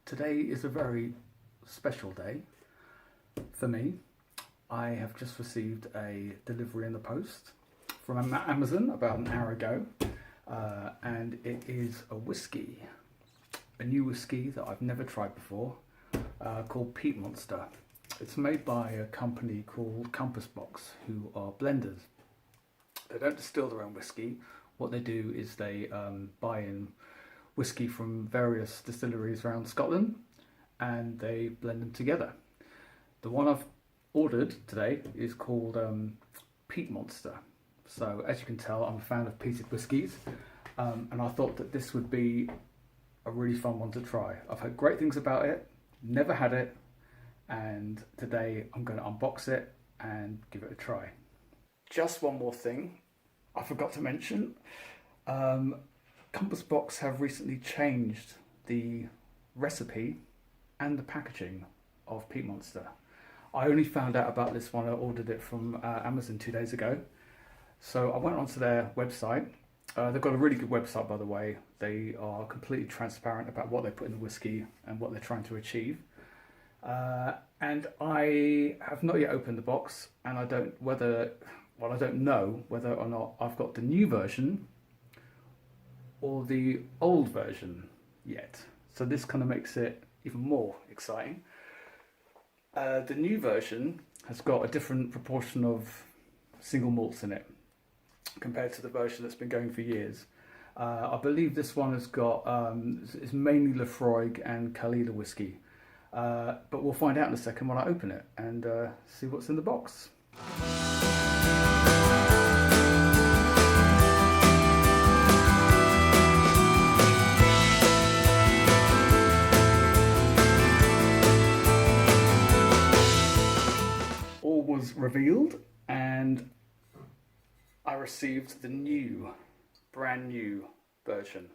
Today is a very special day for me. I have just received a delivery in the post from Amazon about an hour ago, and it is a new whiskey that I've never tried before, called Peat Monster. It's made by a company called Compass Box, who are blenders. They don't distill their own whiskey. What they do is they buy in whiskey from various distilleries around Scotland and they blend them together. The one I've ordered today is called Peat Monster. So as you can tell, I'm a fan of peated whiskies, and I thought that this would be a really fun one to try. I've heard great things about it, never had it, and today I'm going to unbox it and give it a try. Just one more thing I forgot to mention. Compass Box have recently changed the recipe and the packaging of Peat Monster. I only found out about this when I ordered it from Amazon 2 days ago. So I went onto their website. They've got a really good website, by the way. They are completely transparent about what they put in the whiskey and what they're trying to achieve. And I have not yet opened the box, and I don't know whether or not I've got the new version or the old version yet. So this kind of makes it even more exciting. The new version has got a different proportion of single malts in it compared to the version that's been going for years. I believe this one has got is mainly Laphroaig and Caol Ila whiskey, but we'll find out in a second when I open it and see what's in the box. All was revealed and I received the brand new version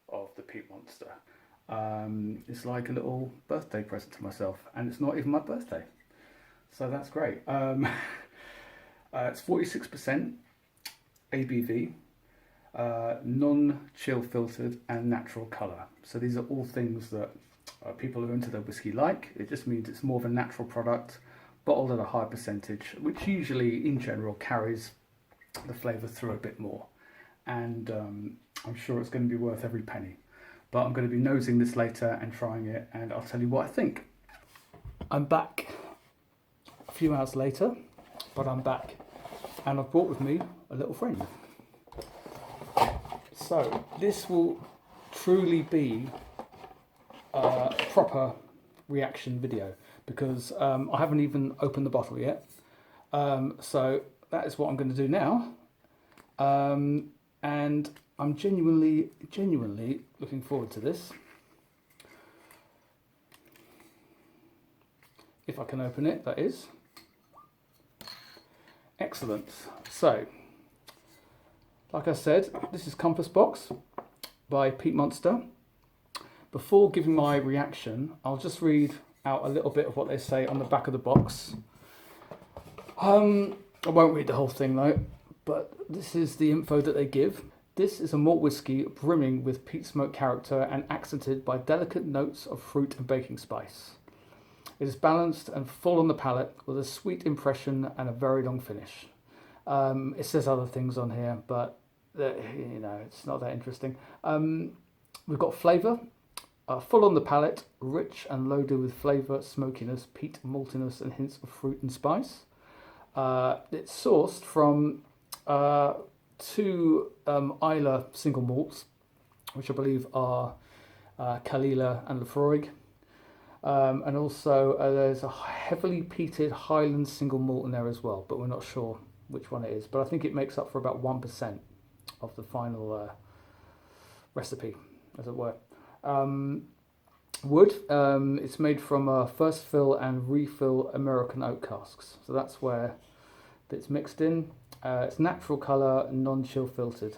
of the Peat Monster. It's like a little birthday present to myself, and it's not even my birthday, so that's great. It's 46% ABV, non-chill filtered and natural colour. So these are all things that people who are into their whiskey like. It just means it's more of a natural product, bottled at a high percentage, which usually in general carries the flavour through a bit more. And I'm sure it's going to be worth every penny. But I'm going to be nosing this later and trying it, and I'll tell you what I think. I'm back a few hours later, but I'm back, and I've brought with me a little friend. So this will truly be a proper reaction video, because I haven't even opened the bottle yet. So that is what I'm going to do now. And I'm genuinely looking forward to this. If I can open it, that is. Excellent. So, like I said, this is Compass Box by Peat Monster. Before giving my reaction, I'll just read out a little bit of what they say on the back of the box. I won't read the whole thing though, but this is the info that they give. This is a malt whiskey brimming with peat smoke character and accented by delicate notes of fruit and baking spice. It is balanced and full on the palate with a sweet impression and a very long finish. It says other things on here, but it's not that interesting. We've got flavour, full on the palate, rich and loaded with flavour, smokiness, peat, maltiness and hints of fruit and spice. It's sourced from two Islay single malts, which I believe are Caol Ila and Laphroaig. And also there's a heavily peated Highland single malt in there as well, but we're not sure which one it is. But I think it makes up for about 1% of the final recipe, as it were. Wood, it's made from first fill and refill American oak casks. So that's where it's mixed in. It's natural colour, non-chill filtered.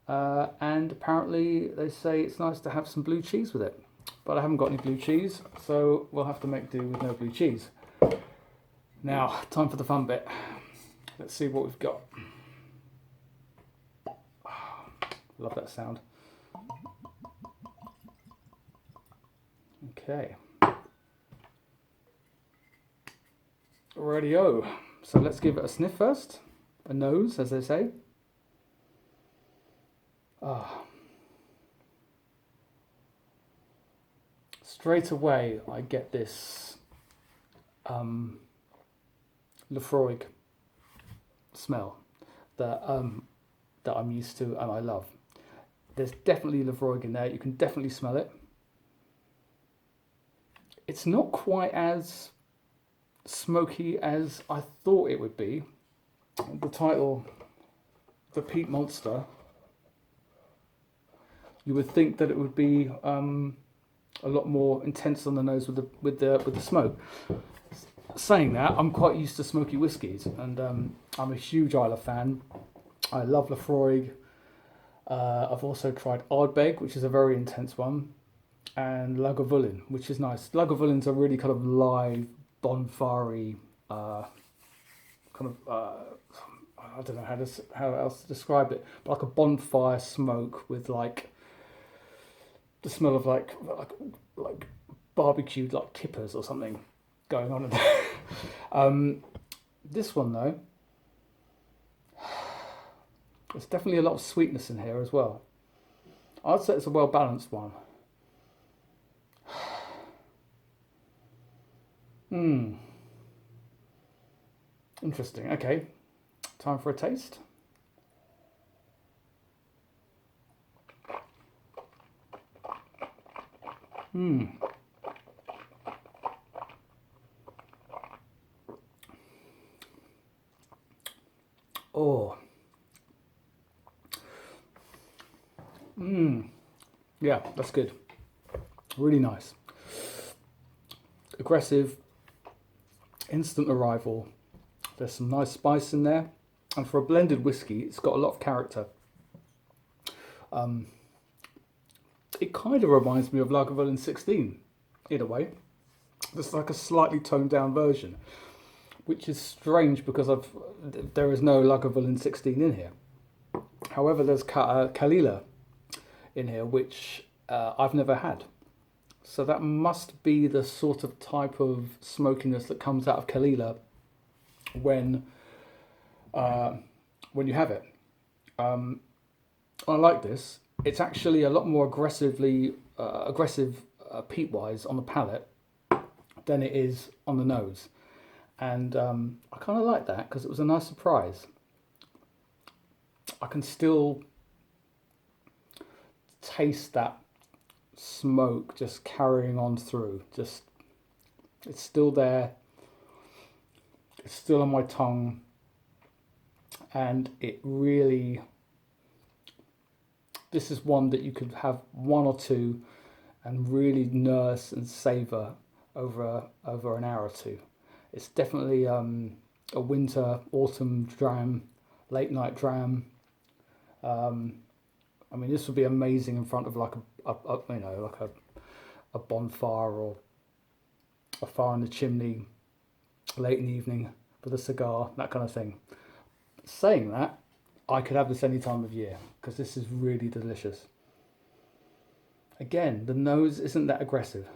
And apparently they say it's nice to have some blue cheese with it. But I haven't got any blue cheese, so we'll have to make do with no blue cheese. Now, time for the fun bit. Let's see what we've got. Love that sound. Okay. Rightio. So let's give it a sniff first. A nose, as they say. Ah. Straight away, I get this Lefroy smell that that I'm used to and I love. There's definitely Lefroy in there. You can definitely smell it. It's not quite as smoky as I thought it would be. The title, the Peat Monster. You would think that it would be a lot more intense on the nose with the smoke. Saying that, I'm quite used to smoky whiskies, and I'm a huge Isla fan. I love Lefroy. I've also tried Ardbeg, which is a very intense one, and Lagavulin, which is nice. Lagavulin's a really kind of live, bonfire-y, kind of I don't know how else to describe it, but like a bonfire smoke with like the smell of like barbecued like kippers or something going on in there. This one though, there's definitely a lot of sweetness in here as well. I'd say it's a well balanced one. Interesting. Okay, time for a taste. Oh. Yeah, that's good. Really nice. Aggressive. Instant arrival. There's some nice spice in there. And for a blended whiskey, it's got a lot of character. It kind of reminds me of Lagavulin 16, in a way. It's like a slightly toned down version, which is strange because there is no Lagavulin 16 in here. However, there's Kalila in here, which I've never had. So that must be the sort of type of smokiness that comes out of Kalila when you have it. I like this. It's actually a lot more aggressive peat-wise on the palate than it is on the nose. And I kind of like that because it was a nice surprise. I can still taste that smoke just carrying on through. It's still there. It's still on my tongue. And it really... This is one that you could have one or two and really nurse and savour over an hour or two. It's definitely a winter, autumn dram, late night dram. I mean, this would be amazing in front of like a bonfire or a fire in the chimney, late in the evening with a cigar, that kind of thing. Saying that, I could have this any time of year because this is really delicious. Again, the nose isn't that aggressive.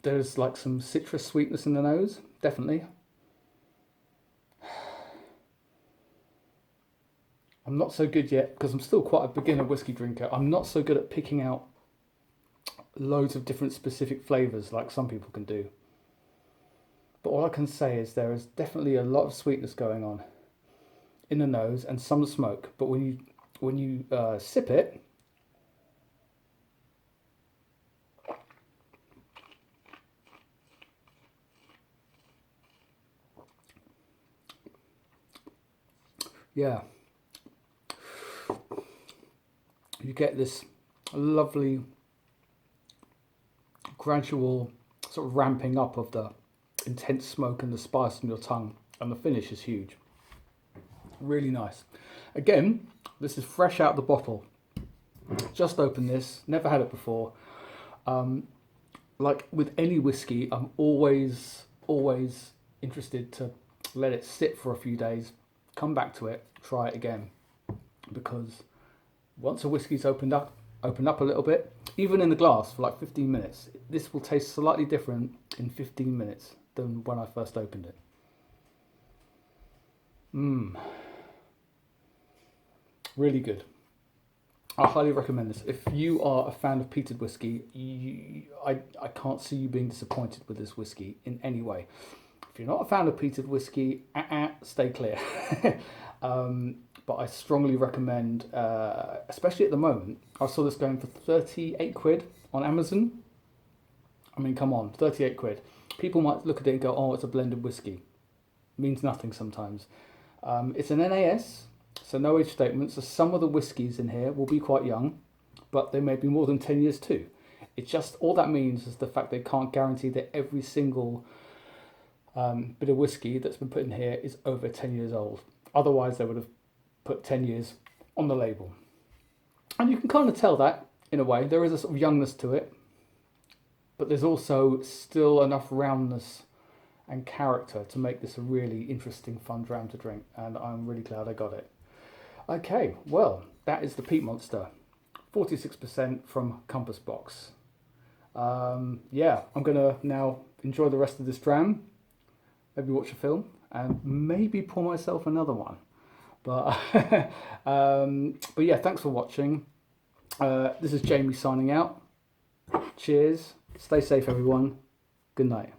There's like some citrus sweetness in the nose, definitely. I'm not so good yet because I'm still quite a beginner whiskey drinker. I'm not so good at picking out loads of different specific flavours like some people can do. But all I can say is there is definitely a lot of sweetness going on in the nose and some smoke. But when you sip it, yeah, you get this lovely gradual sort of ramping up of the intense smoke and the spice in your tongue, and the finish is huge. Really nice. Again, this is fresh out the bottle. Just opened this, never had it before. Like with any whiskey, I'm always interested to let it sit for a few days, come back to it, try it again. Because once a whiskey's opened up, open up a little bit, even in the glass for like 15 minutes. This will taste slightly different in 15 minutes than when I first opened it. Really good. I highly recommend this. If you are a fan of peated whiskey, I can't see you being disappointed with this whiskey in any way. If you're not a fan of peated whiskey, stay clear. But I strongly recommend, especially at the moment, I saw this going for 38 quid on Amazon. I mean, come on, 38 quid. People might look at it and go, oh, it's a blended whiskey. Means nothing sometimes. It's an NAS, so no age statement. So some of the whiskies in here will be quite young, but they may be more than 10 years too. It's just, all that means is the fact they can't guarantee that every single bit of whiskey that's been put in here is over 10 years old. Otherwise, they would have put 10 years on the label. And you can kind of tell that, in a way. There is a sort of youngness to it, but there's also still enough roundness and character to make this a really interesting, fun dram to drink. And I'm really glad I got it. Okay, well, that is the Peat Monster. 46% from Compass Box. Yeah, I'm going to now enjoy the rest of this dram. Maybe watch a film and maybe pour myself another one. But yeah, thanks for watching. This is Jamie signing out. Cheers. Stay safe, everyone. Good night.